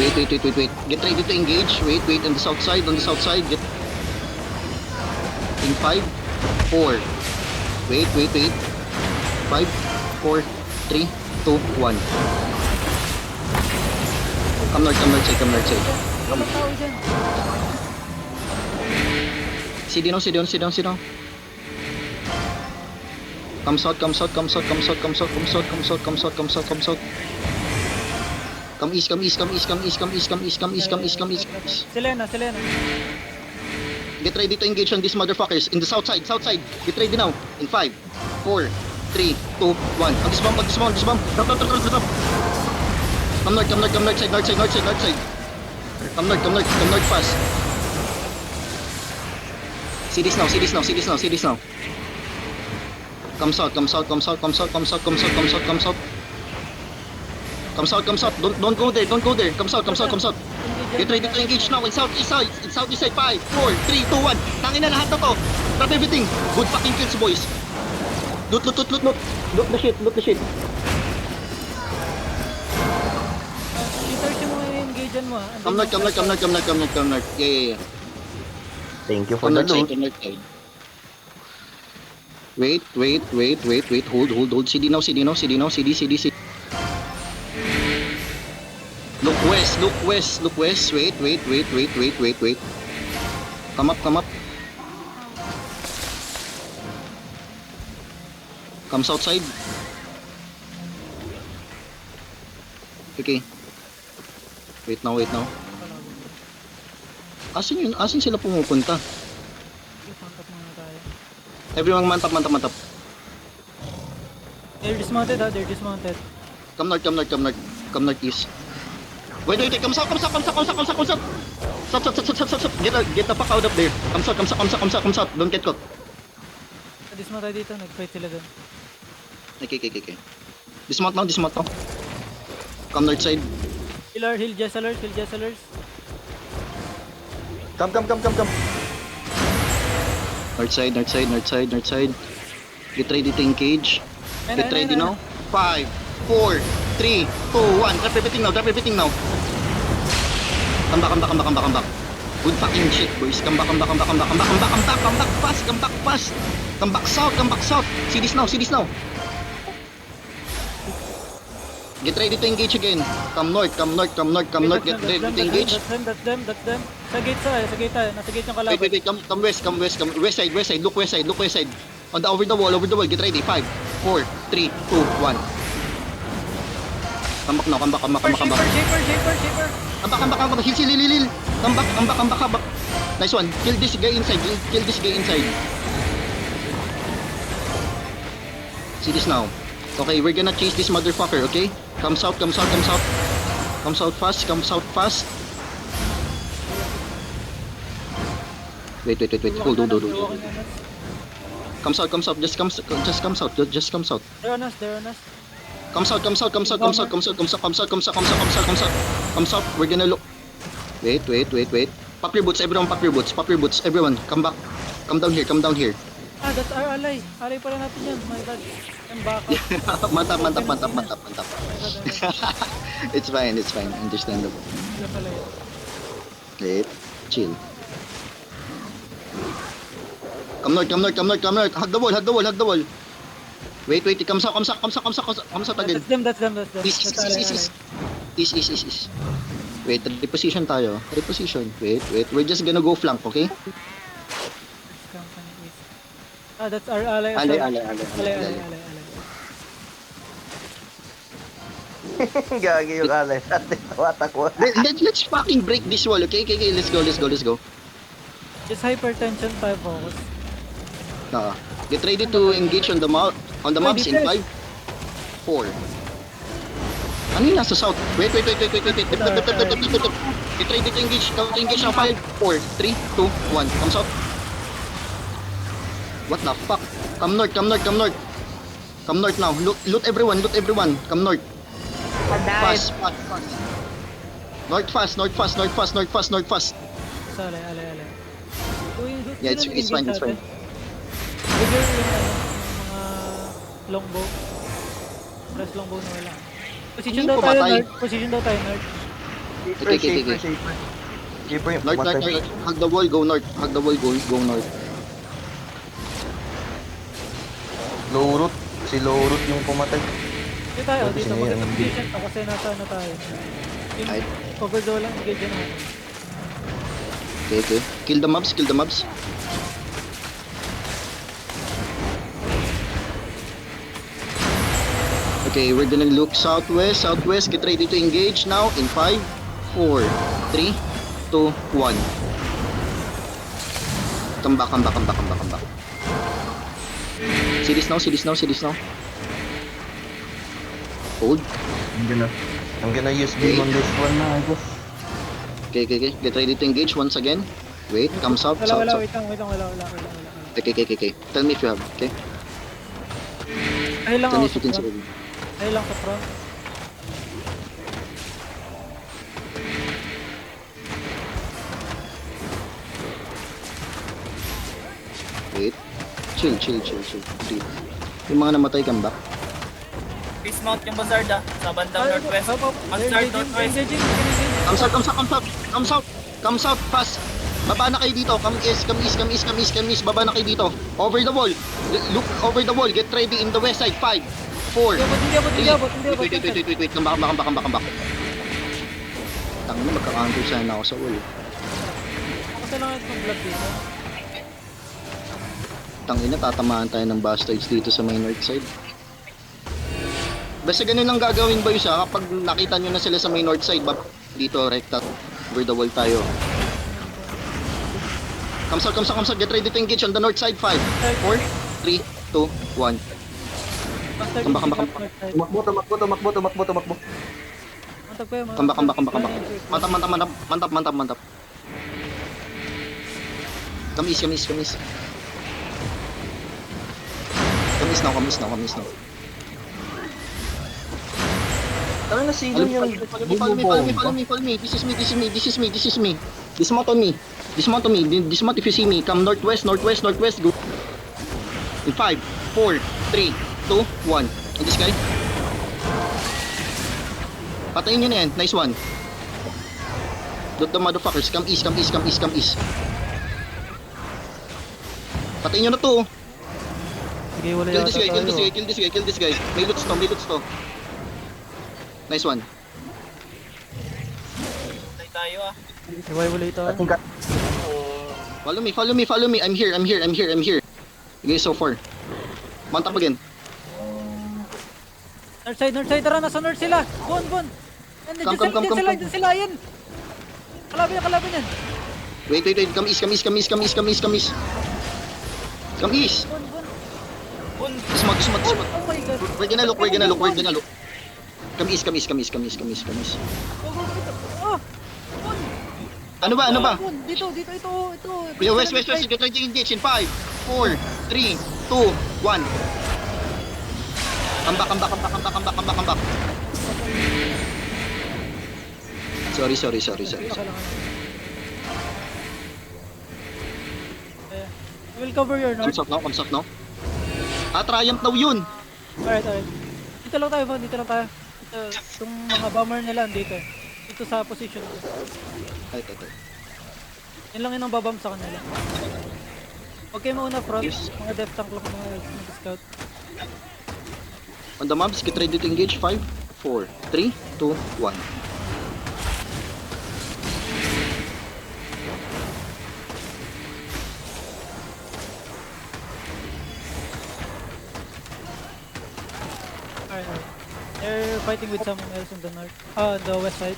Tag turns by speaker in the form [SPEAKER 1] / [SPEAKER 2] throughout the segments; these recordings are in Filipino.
[SPEAKER 1] Wait. Get ready to engage. Wait, on the south side, Get in 5, 4. Wait. 5, 4, 3, 2, 1. Come north side.
[SPEAKER 2] Walang tao dyan.
[SPEAKER 1] Sit down. Come south. Come east.
[SPEAKER 2] Selena.
[SPEAKER 1] Get ready to engage on these motherfuckers in the south side. Get ready now. In 5, 4, 3, 2, 1. On this bomb. Drop. Come north side. Come north fast. See this now. Come south. Don't go there. Come south. Get ready to engage now in southeast side. 5, 4, 3, 2, 1. Tangin na lahat na to. Drop everything. Good fucking kills, boys. Loot. Loot the shit.
[SPEAKER 2] I-search mo yung engage mo.
[SPEAKER 1] Come north. Yeah.
[SPEAKER 3] Thank you for the loot.
[SPEAKER 1] Come north side. Wait. Hold. CD now. CD. Look west. Wait. Come up. Come south side. Okay. Wait now. Asan sila pumupunta?
[SPEAKER 2] Contact muna tayo.
[SPEAKER 1] Everyone mantap.
[SPEAKER 2] They're dismounted.
[SPEAKER 1] Come north east. Wait, come south. Stop. Get the fuck out of there. Come south. Don't get caught.
[SPEAKER 2] Dismount tayo dito. Nag-fight sila dun.
[SPEAKER 1] Okay. Dismount now. Come north side.
[SPEAKER 2] Hill Jesselers.
[SPEAKER 3] Come.
[SPEAKER 1] North side. Get ready to engage. Get ready now. 5, 4, 3, 2, 1. Drop everything now. Come back. Good fucking shit, boys. Come back fast. Come back south. See this now. Get ready to engage again. Come north. Get ready to engage.
[SPEAKER 2] That's them. Sa gate tayo. Nasa gate yung kalaban.
[SPEAKER 1] Wait. Come west. West side. Look west side. Over the wall. Get ready. 5, 4, 3, 2, 1. Come back now.
[SPEAKER 2] Shaper.
[SPEAKER 1] Come back. Heal. Come back. Nice one. Kill this guy inside. See this now. Okay, we're gonna chase this motherfucker, okay? Come south fast. Wait. Hold. Come south. Just come south.
[SPEAKER 2] They're on us.
[SPEAKER 1] Come south. We're gonna look. Wait. Pop your boots, everyone. Come back. Come down here.
[SPEAKER 2] That's our ally. Ally pala natin yan. My bad. Ang baka.
[SPEAKER 1] Mantap. It's fine. Understandable.
[SPEAKER 2] Sila pala yun.
[SPEAKER 1] Wait. Chill. Come north. Hug the wall. Wait. Come south again.
[SPEAKER 2] That's them. That's ally.
[SPEAKER 1] East. Wait, reposition tayo. Wait. We're just gonna go flank, okay?
[SPEAKER 2] That's our ally. Ally.
[SPEAKER 3] Gagi yung alay natin. Tawatak ko.
[SPEAKER 1] Let's fucking break this wall, okay? Let's go.
[SPEAKER 2] Just hypertension tayo focus.
[SPEAKER 1] Get ready to engage on the mobs in 5, 4. Ano yung nasa south? Wait. Get ready to engage. Engage ng 5, 4, 3, 2, 1. Come south. What the fuck? Come north. Come north now. Loot everyone. Come north. Fast. North fast.
[SPEAKER 2] Sa ally.
[SPEAKER 1] Yeah, it's fine.
[SPEAKER 2] Bigger yung mga longbow. Press longbow na wala. Position daw tayo north.
[SPEAKER 1] Okay, okay, okay.
[SPEAKER 3] Shaper. Shaper yung
[SPEAKER 1] North, north,
[SPEAKER 3] pumatay.
[SPEAKER 1] north. Hug the wall, go north. Hug the wall, go north.
[SPEAKER 3] Low root. Si low root yung pumatay.
[SPEAKER 2] Dito tayo,
[SPEAKER 3] Tapos
[SPEAKER 2] dito.
[SPEAKER 3] yun,
[SPEAKER 2] Maganda
[SPEAKER 3] yung-
[SPEAKER 2] position to kasi nasa ano tayo. Yung
[SPEAKER 1] Ay.
[SPEAKER 2] cover daw lang, engage na natin.
[SPEAKER 1] Okay, okay. Kill the mobs, kill the mobs. Okay, we're gonna look southwest, southwest. Get ready to engage now in 5, 4, 3, 2, 1. Come back, come back, come back, come back, come back. See this now, see this now, see this now. Hold.
[SPEAKER 3] I'm gonna use beam on this one na, I guess.
[SPEAKER 1] Okay, okay, okay. Get ready to engage once again. Wait, come south,
[SPEAKER 2] Wala,
[SPEAKER 1] south,
[SPEAKER 2] wala,
[SPEAKER 1] south.
[SPEAKER 2] wait lang, wait lang, wala.
[SPEAKER 1] Okay, okay, okay, okay. Tell me if you have, okay?
[SPEAKER 2] Ay lang
[SPEAKER 1] Tell me
[SPEAKER 2] ako
[SPEAKER 1] if you
[SPEAKER 2] sa
[SPEAKER 1] can
[SPEAKER 2] front.
[SPEAKER 1] see.
[SPEAKER 2] Ay lang sa front.
[SPEAKER 1] Wait. Chill, chill, chill, chill. Breathe. Yung mga namatay come back.
[SPEAKER 4] Peace Mount yung Bazard sa bandang northwest.
[SPEAKER 2] Engaging,
[SPEAKER 4] Mag-start northwest.
[SPEAKER 2] engaging, engaging.
[SPEAKER 1] Come south, come south, come south. Come south. Come south, fast. Baba na kayo dito. Come east, come east, come east, come east, come east. Baba na kayo dito. Over the wall. Look over the wall. Get ready in the west side. 5, 4,
[SPEAKER 2] Hindi abot, hindi abot, hindi abot.
[SPEAKER 1] Wait. Come back, come back, come back, come back, come back. Tangina, magka-counter sana ako sa wall.
[SPEAKER 2] Kasi lang itong blood dito.
[SPEAKER 1] Tangina, tatamaan tayo ng bastards dito sa may north side. Basta ganun lang gagawin ba yun siya kapag nakita nyo na sila sa may north side, dito recta over the wall tayo. Come south, come south, come south. Get ready to engage on the north side. 5, 4, 3, 2, 1.
[SPEAKER 2] Basta
[SPEAKER 1] Come back, come back,
[SPEAKER 2] yung
[SPEAKER 1] come back.
[SPEAKER 2] north side.
[SPEAKER 3] Tumakbo.
[SPEAKER 2] Mantap kayo,
[SPEAKER 1] Come back, come back, come back, come back. Mantap. Come east, come east, come east. Come east now.
[SPEAKER 3] Tara na silong yung
[SPEAKER 1] Follow me. This is me. Dismount on me. Dismount if you see me. Come northwest, go. In 5, 4, 3, 2, 1. And this guy. Patayin nyo na yan. Nice one. Dot the motherfuckers. Come east. Patayin nyo na to.
[SPEAKER 2] Sige, wala
[SPEAKER 1] Kill
[SPEAKER 2] yata
[SPEAKER 1] this guy,
[SPEAKER 2] tayo.
[SPEAKER 1] kill this guy. May loots to. Nice one.
[SPEAKER 4] Tayo tayo ah.
[SPEAKER 2] Wala ito.
[SPEAKER 3] I think
[SPEAKER 1] Follow me. I'm here. You guys so far. Mount up again.
[SPEAKER 2] North side, tara, nasa north sila. Bon. Diyan sila, yan. Kalaban yan.
[SPEAKER 1] Wait. Come east. Come east.
[SPEAKER 2] Bon.
[SPEAKER 4] Bun.
[SPEAKER 1] Smart.
[SPEAKER 2] Oh my god.
[SPEAKER 1] We're gonna look. Come east.
[SPEAKER 2] Go. Oh, Bon.
[SPEAKER 1] Ano ba?
[SPEAKER 2] Bon, dito, ito.
[SPEAKER 1] Yeah, west. Get ready to engage in 5, 4, 3, 2, 1. Come back. Sorry.
[SPEAKER 2] We'll cover your north.
[SPEAKER 1] Come south now. Triumph daw yun.
[SPEAKER 2] Alright. Dito lang tayo, Bon. Ito, itong mga bomber nila dito. Dito sa position ko.
[SPEAKER 1] Ito.
[SPEAKER 2] Yan lang yung babam sa kanila. Okay, mauna front.
[SPEAKER 1] Yes.
[SPEAKER 2] Mga depth tank lang, mga scout.
[SPEAKER 1] On the mobs, get ready to engage. 5, 4, 3, 2, 1.
[SPEAKER 2] Alright. They're fighting with someone else on the north. The west side.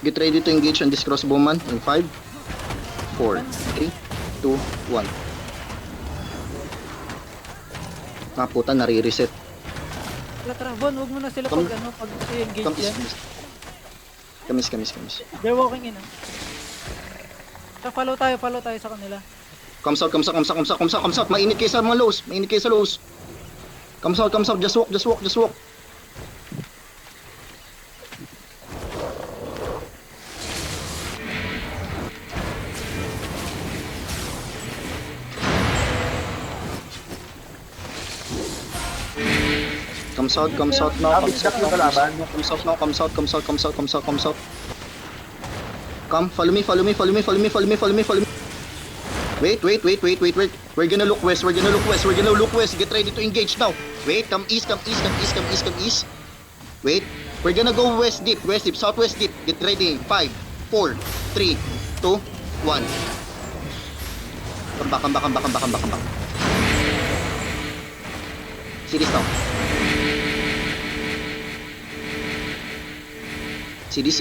[SPEAKER 1] Get ready to engage on this crossbowman in 5, 4, 3, 2, 1. Puta, nare-reset.
[SPEAKER 2] Tara, Bon, huwag mo na sila pag i-engage
[SPEAKER 1] Come
[SPEAKER 2] yan.
[SPEAKER 1] east. Kamis.
[SPEAKER 2] They're walking in, So, follow tayo sa kanila.
[SPEAKER 1] Come south. Mainit kayo sa mga lows. Come south. Just walk. Come south, come south now.
[SPEAKER 3] Ah, bitch, yung kalaban.
[SPEAKER 1] Come south now, come south, come south, come south, come south, come south. Come, follow me, follow me, follow me, follow me, follow me, follow me, follow me. Wait. We're gonna look west, we're gonna look west, we're gonna look west. Get ready to engage now. Wait, come east, come east, come east, come east, come east. Wait, we're gonna go west deep, southwest deep. Get ready. 5, 4, 3, 2, 1. Come back, come back, come back, come back, come back, come back. See this now. See this.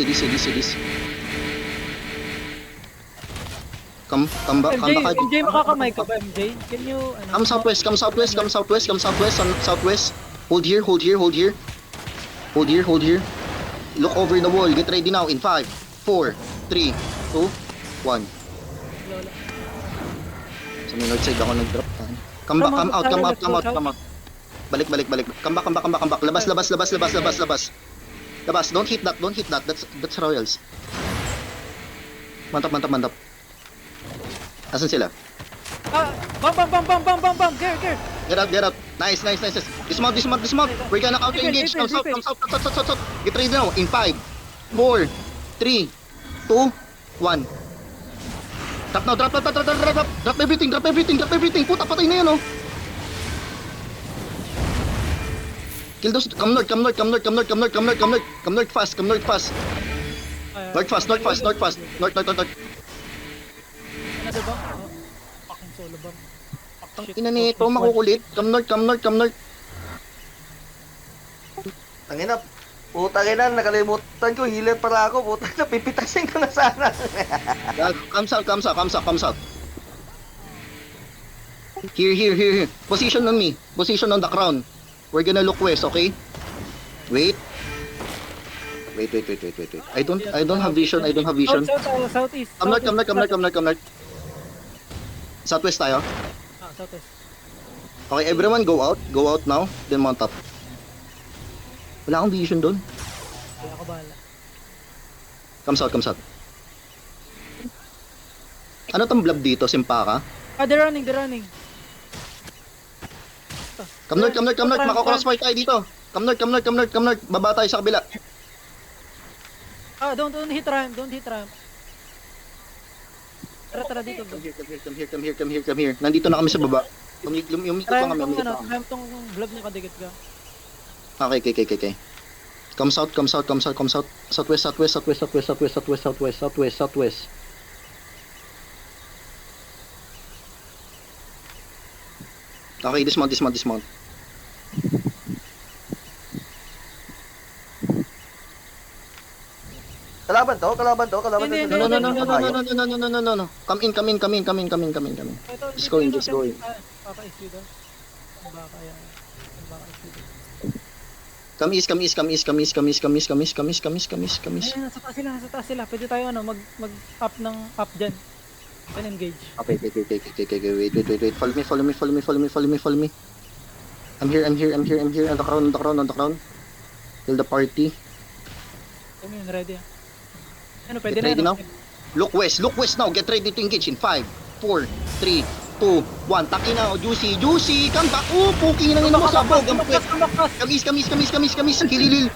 [SPEAKER 1] Come back, come back.
[SPEAKER 2] MJ, makakamay ka ba, MJ? Can you, ano?
[SPEAKER 1] Come southwest. Hold here. Look over the wall. Get ready now in 5, 4, 3, 2, 1.
[SPEAKER 2] Lola.
[SPEAKER 1] Sa may north side ako nag-drop. Come back, come out. Balik. Come back. Labas. Don't hit that. That's royals. Mantap. Asan sila?
[SPEAKER 2] Bam! Gear!
[SPEAKER 1] Get out. Nice. Dismount. We're gonna counter engage. Now, south. Get ready now. In 5, 4, 3, 2, 1. Drop now. Drop everything. Puta, patay na yan, oh. Kill those. Come north fast. North fast. North.
[SPEAKER 2] Ano ba? Fucking solo bomb. Shit.
[SPEAKER 1] Ina nito, makukulit. Come north.
[SPEAKER 3] Tangina. Putang ina, nakalimutan ko. Healer para ako. Putang ina, pipitasin ko na sana.
[SPEAKER 1] Come south. Here. Position on me. Position on the crown. We're gonna look west, okay? Wait. I don't have vision.
[SPEAKER 2] Southeast.
[SPEAKER 1] Come north. Southwest tayo.
[SPEAKER 2] Southwest.
[SPEAKER 1] Okay, everyone go out now, then mount up. Wala akong vision doon.
[SPEAKER 2] Kaya ako bahala.
[SPEAKER 1] Come south. Ano tong blob dito, Simpaka?
[SPEAKER 2] They're running.
[SPEAKER 1] Come north, mako-crossfire tayo dito. Come north, baba tayo sa kabila.
[SPEAKER 2] Don't hit ramp. Tara dito.
[SPEAKER 1] Come here. Nandito na kami sa baba. Umikot pa kami.
[SPEAKER 2] Ramp tong vlog niya kadikit ka.
[SPEAKER 1] Okay. Come south. Southwest. Okay, dismount.
[SPEAKER 3] Kalaban to.
[SPEAKER 2] Hindi.
[SPEAKER 1] No. Come in.
[SPEAKER 2] Ito,
[SPEAKER 1] Just go in.
[SPEAKER 2] Baka issue daw. Baka yan.
[SPEAKER 1] Come east.
[SPEAKER 2] Ayun, nasa taas sila. Pwede tayo mag-up ng up dyan. Then engage.
[SPEAKER 1] Okay. Wait. Follow me. I'm here. On the crown. Kill the party.
[SPEAKER 2] Kami yun, ready. Ano,
[SPEAKER 1] Get
[SPEAKER 2] pwede
[SPEAKER 1] ready
[SPEAKER 2] na.
[SPEAKER 1] now. Look west now. Get ready to engage in 5, 4, 3, 2, 1. Taki na, juicy. Come back. Puking nang ina mo sa bog. Come east. Hililil.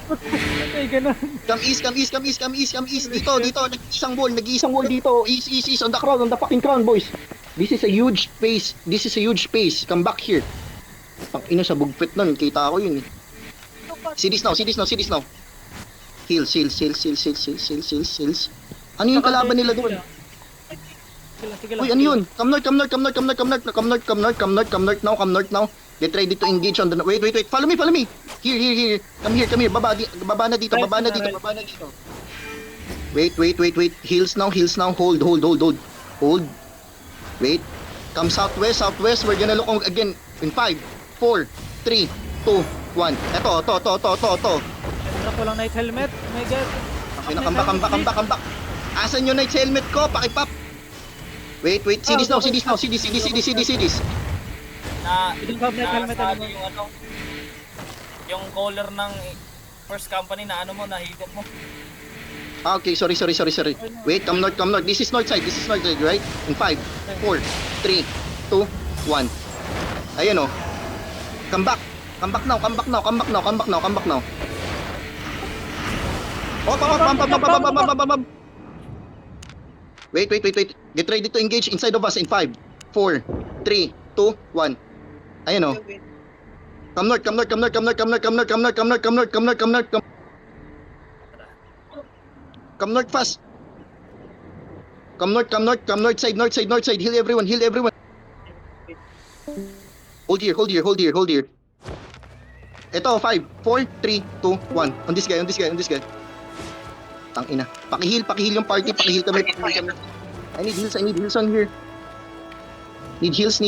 [SPEAKER 2] Ay, ganun.
[SPEAKER 1] Come east. Dito. Nag-iisang wall dito. East. On the fucking crown, boys. This is a huge space. Come back here. Pang ina sa bugpit nun. Kita ko yun. See this now. Heal. Ano yung kalaban nila doon?
[SPEAKER 2] Sige lang.
[SPEAKER 1] Uy, ano yun? Come north now. Get ready to engage on the... Wait. Follow me. Here. Come here. Baba na dito. Wait. Heals now. Hold. Wait. Come southwest. We're gonna look again in 5, 4, 3, 2, 1. Ito.
[SPEAKER 2] Wala ko lang night helmet. Oh my god.
[SPEAKER 1] Okay na, come back. Asan yung night helmet ko? Pakipap. Wait. See this now. See this.
[SPEAKER 4] Na,
[SPEAKER 2] You don't have night helmet
[SPEAKER 4] nasali
[SPEAKER 2] anymore.
[SPEAKER 4] yung collar ng first company na nahigop mo.
[SPEAKER 1] Okay, sorry. Wait, come north. This is north side, right? In 5, 4, 3, 2, 1. Ayan oh. Come back. Come back now, come back now, come back now, come back now, come back now. Oh, pam. Wait. Get ready to engage inside of us in 5, 4, 3, 2, 1. Ayan oh. Come north. Come north fast. Come north side. Heal everyone. Hold here. Ito, 5, 4, 3, 2, 1. On this guy. Tangina. Pakihil yung party. Pakihil kami. I need heals on here. Need heals.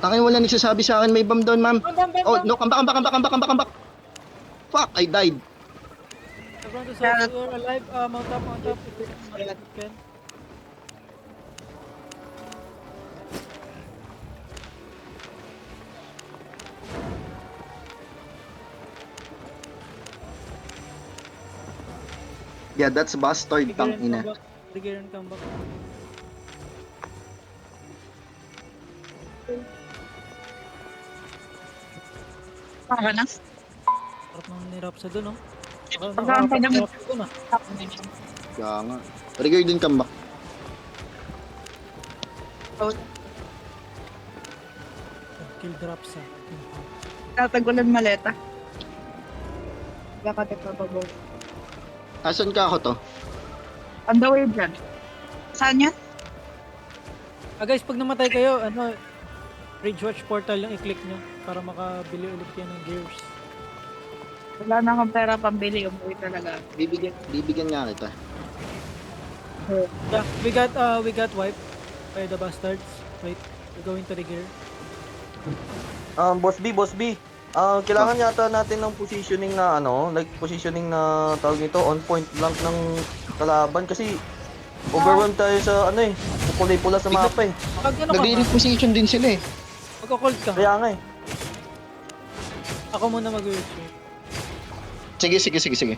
[SPEAKER 1] Tangina, wala nagsasabi sa akin may bomb down, ma'am.
[SPEAKER 2] Bam.
[SPEAKER 1] Oh, no, come back. Fuck, I died.
[SPEAKER 2] Everyone to solve, you're alive. Mount up. If you can.
[SPEAKER 1] Yeah, that's bastard, tangina.
[SPEAKER 2] Trigger and come back.
[SPEAKER 5] Para na.
[SPEAKER 2] Sarap nang nirap sa dun, oh.
[SPEAKER 5] Pagkakantay naman.
[SPEAKER 2] Nakakapag sa dun, ah.
[SPEAKER 1] Kaya nga. Trigger din comeback.
[SPEAKER 2] Kill drops, ah.
[SPEAKER 5] Tatagulan maleta. Dapat ipapagawa.
[SPEAKER 1] Asan ka ako to?
[SPEAKER 5] On the way, Brad. Saan yan?
[SPEAKER 2] Guys, pag namatay kayo, Rage Watch Portal yung i-click nyo para makabili ulit yan ng gears.
[SPEAKER 5] Wala na akong pera pambili. Umuwi talaga.
[SPEAKER 1] Bibigyan nga kita.
[SPEAKER 2] Yeah, we got wiped by the bastards. Wait, we're going to the gear.
[SPEAKER 3] Boss B. Kailangan yata natin ng positioning na positioning na tawag nito, on point blank ng kalaban kasi overwhelmed tayo sa kulay pula sa mapa eh.
[SPEAKER 2] Pag ano ka,
[SPEAKER 1] Nagre-reposition din sila eh.
[SPEAKER 2] magka-cold ka.
[SPEAKER 3] Kaya nga eh.
[SPEAKER 2] Ako muna mag-wait.
[SPEAKER 1] Sige.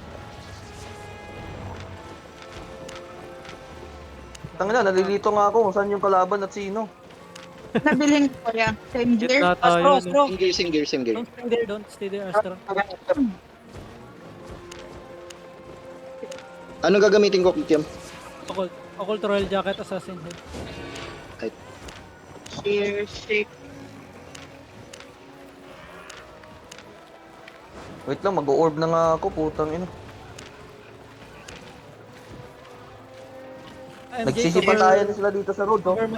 [SPEAKER 3] Tangina, nalilito nga ako kung saan yung kalaban at sino.
[SPEAKER 5] Nabiling ko yan. Same gear.
[SPEAKER 2] Gitna tayo.
[SPEAKER 1] Same gear.
[SPEAKER 2] Don't stay there, Astra.
[SPEAKER 1] Anong gagamitin ko, Kikiam?
[SPEAKER 2] Occult Royal Jacket, Assassin Head.
[SPEAKER 5] Gear, shake.
[SPEAKER 3] Wait lang, mag-orb na nga ako, putang ina. Nagsisipa tayo na sila dito sa road, oh.
[SPEAKER 2] Cover